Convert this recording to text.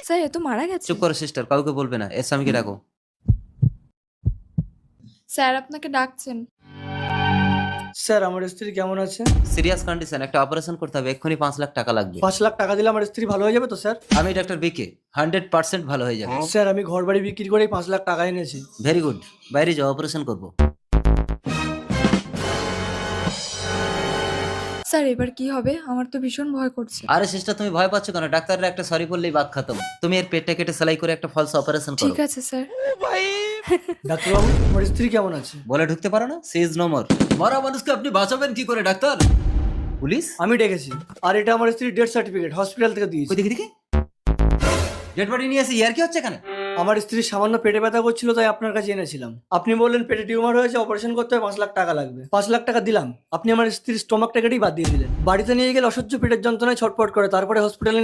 Sir এ তো মারা গেছে। চুপ করো সিস্টার, কাউকে বলবে না। এর স্বামীকে ডাকো। স্যার আপনাকে ডাকছেন। স্যার আমার স্ত্রী কেমন আছে? সিরিয়াস কন্ডিশন, একটা অপারেশন করতে হবে, এক্ষুনি 5 লাখ টাকা লাগবে। 5 লাখ টাকা দিলে আমার স্ত্রী ভালো হয়ে যাবে তো স্যার? আমি ডাক্তার বিকে, 100% ভালো হয়ে যাবে। স্যার আমি ঘর বাড়ি বিক্রি করেই 5 লাখ টাকা এনেছি। ভেরি গুড, বাইরে যাও, অপারেশন করবো। স্যার এবার কি হবে? আমার তো ভীষণ ভয় করছে। আরে সিস্টার, তুমি ভয় পাচ্ছ কেন? ডাক্তাররা একটা সরি বললেই বাত খতম। তুমি এর পেটটা কেটে সেলাই করে একটা ফলস অপারেশন করো। ঠিক আছে স্যার। ডাক্তারবাবু আমার স্ত্রী কেমন আছে? বলে ঢুকতে পারো না? She is no more. মরা মানুষকে আপনি বাঁচাবেন কি করে ডাক্তার? পুলিশ? আমি ডেকেছি। আর এটা আমার স্ত্রীর ডেথ সার্টিফিকেট, হসপিটাল থেকে দিয়েছি। কই দেখি দেখি। ডেড বডি নিয়ে এসে ইয়ার কি হচ্ছে এখানে? আমার স্ত্রীর সামান্য পেটে ব্যথা করছিল, তাই আপনার কাছে এনেছিলাম। আপনি বললেন পেটে টিউমার হয়েছে, অপারেশন করতে হবে, 5 লাখ টাকা লাগবে। 5 লাখ টাকা দিলাম, আপনি আমার স্ত্রীর স্টমাকটা কেটেই বাদ দিয়ে দিলেন। বাড়িতে নিয়ে গেলে অসহ্য পেটের যন্ত্রণায় ছটফট করে, তারপরে হসপিটালে